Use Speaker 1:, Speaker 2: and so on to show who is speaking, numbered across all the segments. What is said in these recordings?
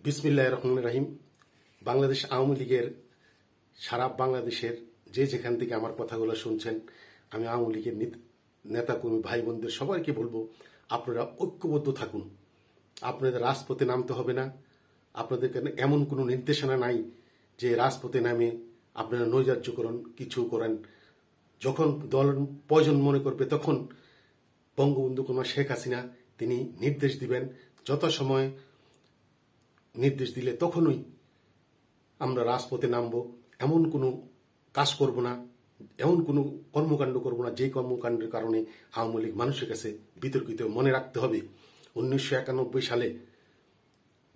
Speaker 1: বিসমিল্লাহির রহমানির রহিম। বাংলাদেশ আওয়ামী লীগের সারা বাংলাদেশের যে যেখান থেকে আমার কথাগুলো শুনছেন, আমি আওয়ামী লীগের নেতাকর্মী ভাই বোনদের সবাইকে বলবো, আপনারা ঐক্যবদ্ধ থাকুন। আপনাদের রাজপথে নামতে হবে না। আপনাদের কাছে এমন কোনো নির্দেশনা নাই যে রাজপথে নামে আপনারা নৈরাজ্যকরণ কিছু করেন। যখন দল প্রয়োজন মনে করবে তখন বঙ্গবন্ধু কন্যা শেখ হাসিনা তিনি নির্দেশ দিবেন, যথাসময়ে নির্দেশ দিলে তখনই আমরা রাজপথে নামব। এমন কোনো কাজ করব না, এমন কোনো কর্মকাণ্ড করব না যে কর্মকাণ্ডের কারণে আওয়ামী লীগ মানুষের কাছে বিতর্কিত। মনে রাখতে হবে 1991 সালে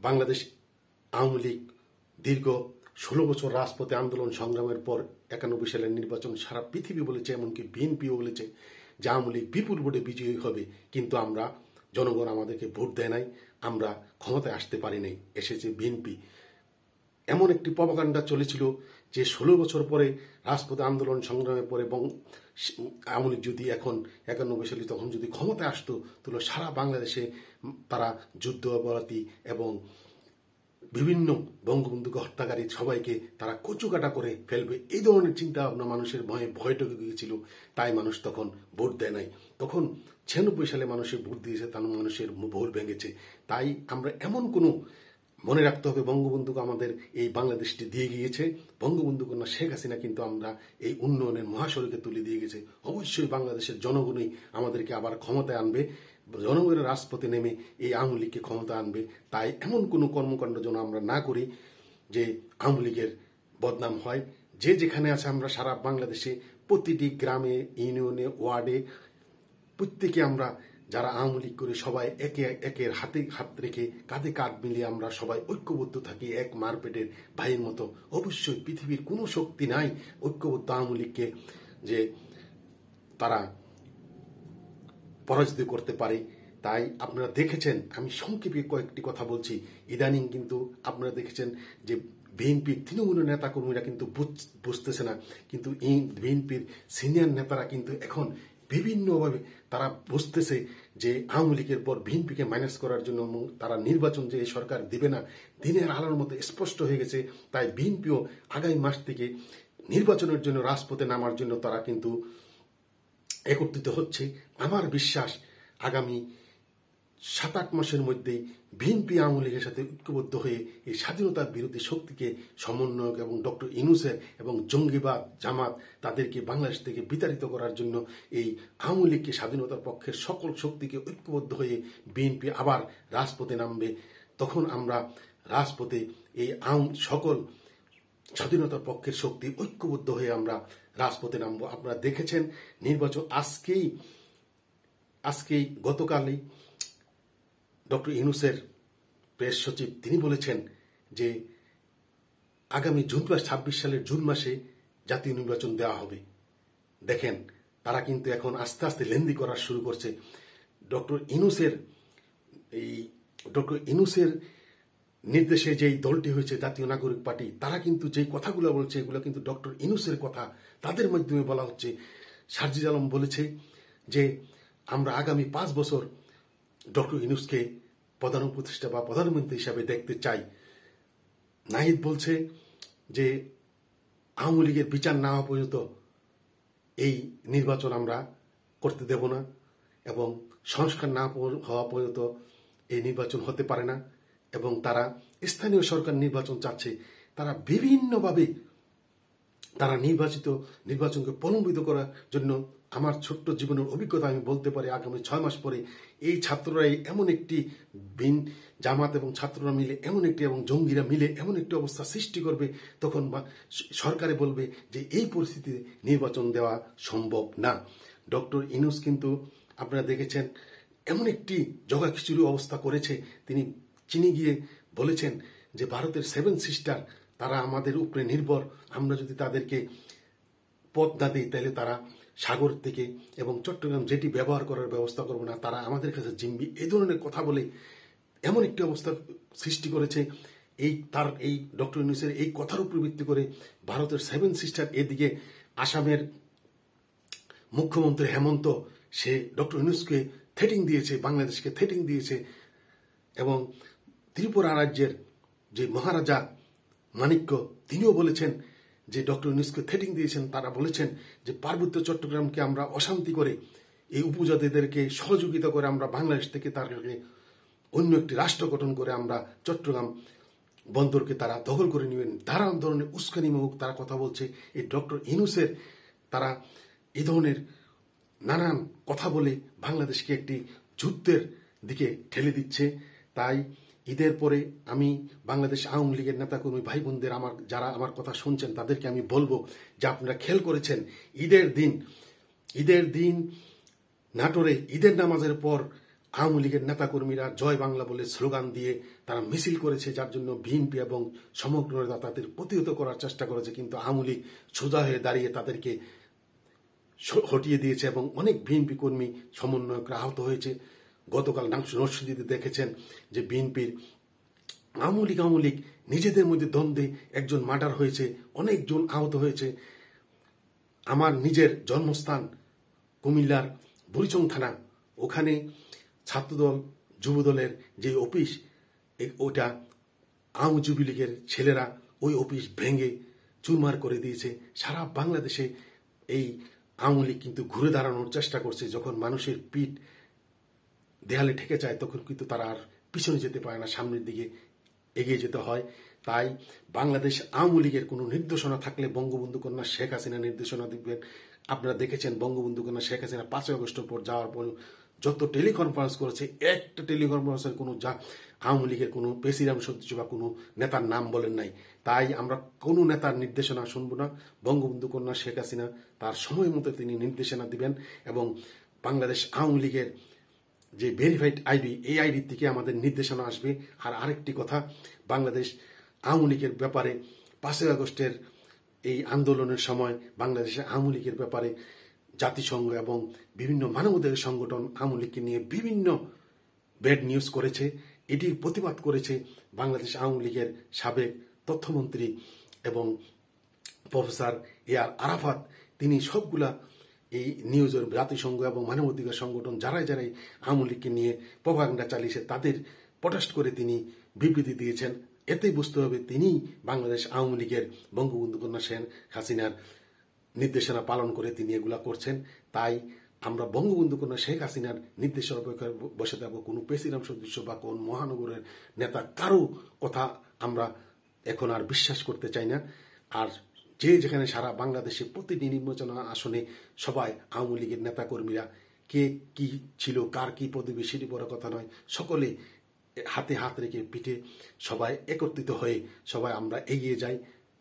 Speaker 1: বাংলাদেশ আওয়ামী লীগ দীর্ঘ 16 বছর রাজপথে আন্দোলন সংগ্রামের পর 91 সালের নির্বাচন সারা পৃথিবী বলেছে, এমনকি বিএনপিও বলেছে যে আওয়ামী লীগ বিপুল ভোটে বিজয়ী হবে, কিন্তু আমরা জনগণ আমাদেরকে ভোট দেয় নাই, আমরা ক্ষমতায় আসতে পারি নাই, এসেছে বিএনপি। এমন একটি প্রপাগান্ডা চলেছিল যে 16 বছর পরে রাজপথে আন্দোলন সংগ্রামের পরে এবং আওয়ামী লীগ যদি এখন 91 সালে তখন যদি ক্ষমতায় আসতো তাহলে সারা বাংলাদেশে তারা যুদ্ধ অপরাধী এবং বিভিন্ন বঙ্গবন্ধুকে হত্যাকারী সবাইকে তারা কচুকাটা করে ফেলবে, এই ধরনের চিন্তা ভাবনা মানুষের ভয় ঢুকে গিয়েছিল। তাই মানুষ তখন ভোট দেয় নাই। তখন 96 সালে মানুষের ভোট দিয়েছে, তার মানুষের ভোট ভেঙেছে। তাই আমরা এমন কোনো মনে রাখতে হবে, বঙ্গবন্ধুকে আমাদের এই বাংলাদেশটি দিয়ে গিয়েছে। বঙ্গবন্ধু কন্যা শেখ হাসিনা কিন্তু আমরা এই উন্নয়নের মহাসড়কে তুলে দিয়ে গেছে। অবশ্যই বাংলাদেশের জনগণই আমাদেরকে আবার ক্ষমতায় আনবে, জনগণের রাজপথে নেমে এই আওয়ামী লীগকে ক্ষমতা আনবে। তাই এমন কোনো কর্মকাণ্ড যেন আমরা না করি যে আওয়ামী লীগের বদনাম হয়। যে যেখানে আছে আমরা সারা বাংলাদেশে প্রতিটি গ্রামে, ইউনিয়নে, ওয়ার্ডে প্রত্যেকে আমরা যারা আওয়ামী লীগ করে সবাই একের হাতে হাত রেখে কাঁধে কাঁধ মিলিয়ে আমরা সবাই ঐক্যবদ্ধ থাকি, এক মারপেটের ভাইয়ের মতো। অবশ্যই পৃথিবীর কোনো শক্তি নাই ঐক্যবদ্ধ আওয়ামী লীগকে যে তারা পরাজিত করতে পারে। তাই আপনারা দেখেছেন, আমি সংক্ষেপে কয়েকটি কথা বলছি, ইদানিং কিন্তু আপনারা দেখেছেন যে বিএনপির তৃণমূলের নেতাকর্মীরা কিন্তু বুঝতেছে না, কিন্তু এই বিএনপির সিনিয়র নেতারা কিন্তু এখন বিভিন্নভাবে তারা বুঝতেছে যে আওয়ামী লীগের পর বিএনপিকে মাইনাস করার জন্য তারা নির্বাচন যে সরকার দিবে না, দিনের আলোর মতো স্পষ্ট হয়ে গেছে। তাই বিএনপিও আগামী মাস থেকে নির্বাচনের জন্য রাজপথে নামার জন্য তারা কিন্তু একত্রিত হচ্ছে। আমার বিশ্বাস আগামী 7-8 মাসের মধ্যেই বিএনপি আওয়ামী লীগের সাথে ঐক্যবদ্ধ হয়ে এই স্বাধীনতার বিরোধী শক্তিকে সমন্বয়ক এবং ডক্টর ইউনূসের এবং জঙ্গিবাদ জামাত তাদেরকে বাংলাদেশ থেকে বিতাড়িত করার জন্য এই আওয়ামী লীগকে স্বাধীনতার পক্ষের সকল শক্তিকে ঐক্যবদ্ধ হয়ে বিএনপি আবার রাজপথে নামবে। তখন আমরা রাজপথে এই সকল স্বাধীনতার পক্ষের শক্তি ঐক্যবদ্ধ হয়ে আমরা রাজপথে নামবো। আপনারা দেখেছেন নির্বাচন আজকেই গতকালই ডক্টর ইউনূসের প্রেস সচিব তিনি বলেছেন যে আগামী 26 সালের জুন মাসে জাতীয় নির্বাচন দেওয়া হবে। দেখেন তারা কিন্তু এখন আস্তে আস্তে লেন্দি করা শুরু করছে। ডক্টর ইউনূসের নির্দেশে যেই দলটি হয়েছে জাতীয় নাগরিক পার্টি, তারা কিন্তু যেই কথাগুলো বলছে এগুলো কিন্তু ডক্টর ইউনূসের কথা, তাদের মাধ্যমে বলা হচ্ছে। সার্জিস আলম বলেছে যে আমরা আগামী 5 বছর ডক্টর ইউনূসকে প্রধান উপদেষ্টা বা প্রধানমন্ত্রী হিসাবে দেখতে চাই। নাহিদ বলছে যে আওয়ামী লীগের বিচার না হওয়া পর্যন্ত এই নির্বাচন আমরা করতে দেব না এবং সংস্কার না হওয়া পর্যন্ত এই নির্বাচন হতে পারে না, এবং তারা স্থানীয় সরকার নির্বাচন চাচ্ছে। তারা বিভিন্নভাবে তারা নির্বাচনকে প্রলম্বিত করার জন্য, আমার ছোট্ট জীবনের অভিজ্ঞতা আমি বলতে পারি, আগামী 6 মাস পরে এই ছাত্ররাই এমন একটি জামাত এবং ছাত্ররা মিলে এমন একটি এবং জঙ্গিরা মিলে এমন একটি অবস্থা সৃষ্টি করবে, তখন সরকারে বলবে যে এই পরিস্থিতিতে নির্বাচন দেওয়া সম্ভব না। ডক্টর ইউনূস কিন্তু আপনারা দেখেছেন এমন একটি জগাখিচুড়ি অবস্থা করেছে, তিনি চীনে গিয়ে বলেছেন যে ভারতের 7 সিস্টার তারা আমাদের উপরে নির্ভর, আমরা যদি তাদেরকে পথ না দিই তাহলে তারা সাগর থেকে এবং চট্টগ্রাম জেটি ব্যবহার করার ব্যবস্থা করবো না, তারা আমাদের কাছে জিম্বি, এই ধরনের কথা বলে এমন একটি অবস্থা সৃষ্টি করেছে। এই ডক্টর ইউনূসের এই কথার উপর ভিত্তি করে ভারতের 7 সিস্টার, এদিকে আসামের মুখ্যমন্ত্রী হেমন্ত, সে ডক্টর ইউনূসকে থ্রেটিং দিয়েছে, বাংলাদেশকে থ্রেটিং দিয়েছে, এবং ত্রিপুরা রাজ্যের যে মহারাজা মাণিক্য তিনিও বলেছেন যে ডক্টর ইউনূসকে থ্রেটিং দিয়েছেন, তারা বলেছেন যে পার্বত্য চট্টগ্রামকে আমরা অশান্তি করে এই উপজাতিদেরকে সহযোগিতা করে আমরা বাংলাদেশ থেকে তাদেরকে অন্য একটি রাষ্ট্র গঠন করে আমরা চট্টগ্রাম বন্দরকে তারা দখল করে নেবেন, নানান ধরনের উস্কানিমূলক তারা কথা বলছে। এই ডক্টর ইউনূসের তারা এই ধরনের নানান কথা বলে বাংলাদেশকে একটি যুদ্ধের দিকে ঠেলে দিচ্ছে। তাই ঈদের পরে আমি বাংলাদেশ আওয়ামী লীগের নেতাকর্মী ভাই বোনদের যারা আমার কথা শুনছেন তাদেরকে আমি বলবো যে আপনারা খেয়াল করেছেন ঈদের দিন নাটোরে ঈদের নামাজের পর আওয়ামী লীগের নেতাকর্মীরা জয় বাংলা বলে স্লোগান দিয়ে তারা মিছিল করেছে, যার জন্য বিএনপি এবং সমগ্র নেতা তাদের প্রতিহত করার চেষ্টা করেছে, কিন্তু আওয়ামী লীগ সোজা হয়ে দাঁড়িয়ে তাদেরকে হটিয়ে দিয়েছে এবং অনেক বিএনপি কর্মী সমন্বয়করা আহত হয়েছে। গতকাল নরসিংদীতে দেখেছেন যে বিএনপির আওয়ামী লীগ নিজেদের মধ্যে দ্বন্দ্বে একজন মার্ডার হয়েছে, অনেকজন আহত হয়েছে। আমার নিজের জন্মস্থান কুমিল্লার বুড়িচং থানা, ওখানে ছাত্রদল যুবদলের যে অফিস, ওটা আওয়ামী যুবলীগের ছেলেরা ওই অফিস ভেঙে চুরমার করে দিয়েছে। সারা বাংলাদেশে এই আওয়ামী লীগ কিন্তু ঘুরে দাঁড়ানোর চেষ্টা করছে। যখন মানুষের পিঠ দেয়ালে ঠেকে যায় তখন কিন্তু তারা আর পিছনে যেতে পারে না, সামনের দিকে এগিয়ে যেতে হয়। তাই বাংলাদেশ আওয়ামী লীগের কোনো নির্দেশনা থাকলে বঙ্গবন্ধু কন্যা শেখ হাসিনা নির্দেশনা দিবেন। আপনারা দেখেছেন বঙ্গবন্ধু কন্যা শেখ হাসিনা 5 আগস্টের পর যাওয়ার পর যত টেলিকনফারেন্স করেছে, একটা টেলিকনফারেন্সের কোনো আওয়ামী লীগের কোনো প্রেসিডেন্ট সদস্য বা কোনো নেতার নাম বলেন নাই। তাই আমরা কোনো নেতার নির্দেশনা শুনবো না। বঙ্গবন্ধু কন্যা শেখ হাসিনা তার সময় মতো তিনি নির্দেশনা দিবেন এবং বাংলাদেশ আওয়ামী লীগের যে ভেরিফাইড আইডি, এই আইডি থেকে আমাদের নির্দেশনা আসবে। আর আরেকটি কথা, বাংলাদেশ আওয়ামী লীগের ব্যাপারে 5 আগস্টের এই আন্দোলনের সময় বাংলাদেশের আওয়ামী লীগের ব্যাপারে জাতিসংঘ এবং বিভিন্ন মানবাধিকার সংগঠন আওয়ামী লীগকে নিয়ে বিভিন্ন ব্যাড নিউজ করেছে। এটির প্রতিবাদ করেছে বাংলাদেশ আওয়ামী লীগের সাবেক তথ্যমন্ত্রী এবং প্রফেসর AR আরাফাত। তিনি সবগুলা এই নিউজের জাতিসংঘ এবং মানবাধিকার সংগঠন যারাই আওয়ামী লীগকে নিয়ে প্রপাগান্ডা চালিয়েছে তাদের প্রটেস্ট করে তিনি বিবৃতি দিয়েছেন। এতে বুঝতে হবে তিনি বাংলাদেশ আওয়ামী লীগের বঙ্গবন্ধু কন্যা শেখ হাসিনার নির্দেশনা পালন করে তিনি এগুলা করছেন। তাই আমরা বঙ্গবন্ধু কন্যা শেখ হাসিনার নির্দেশের অপেক্ষায় বসে থাকবো। কোনো প্রেসিডেন্ট সদস্য বা কোন মহানগরের নেতা কারো কথা আমরা এখন আর বিশ্বাস করতে চাই না। আর যেখানে সারা বাংলাদেশে প্রতিটি নির্বাচন আসনে সবাই আওয়ামী লীগের নেতাকর্মীরা কে কি ছিল, কার কি পদবি সেটি বড় কথা নয়, সকলে হাতে হাত রেখে পিঠে সবাই একত্রিত হয়ে সবাই আমরা এগিয়ে যাই।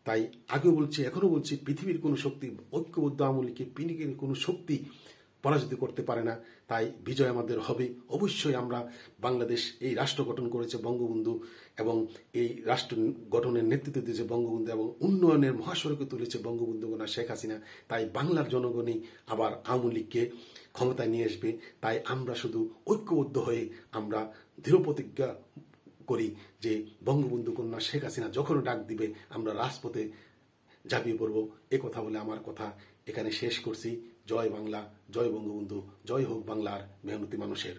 Speaker 1: তাই আগেও বলছি, এখনো বলছি, পৃথিবীর কোনো শক্তি ঐক্যবদ্ধ আওয়ামী লীগকে পৃথিবীর কোনো শক্তি পরাজিত করতে পারে না। তাই বিজয় আমাদের হবে অবশ্যই। আমরা বাংলাদেশ এই রাষ্ট্র গঠন করেছে বঙ্গবন্ধু এবং এই রাষ্ট্র গঠনের নেতৃত্ব দিয়েছে বঙ্গবন্ধু এবং উন্নয়নের মহাসড়কে তুলেছে বঙ্গবন্ধু কন্যা শেখ হাসিনা। তাই বাংলার জনগণই আবার আওয়ামী লীগকে ক্ষমতায় নিয়ে আসবে। তাই আমরা শুধু ঐক্যবদ্ধ হয়ে আমরা দৃঢ় প্রতিজ্ঞা করি যে বঙ্গবন্ধু কন্যা শেখ হাসিনা যখন ডাক দিবে আমরা রাজপথে ঝাঁপিয়ে পড়ব। এ কথা বলে আমার কথা এখানে শেষ করছি। জয় বাংলা, জয় বঙ্গবন্ধু, জয় হোক বাংলার মেহনতি মানুষের।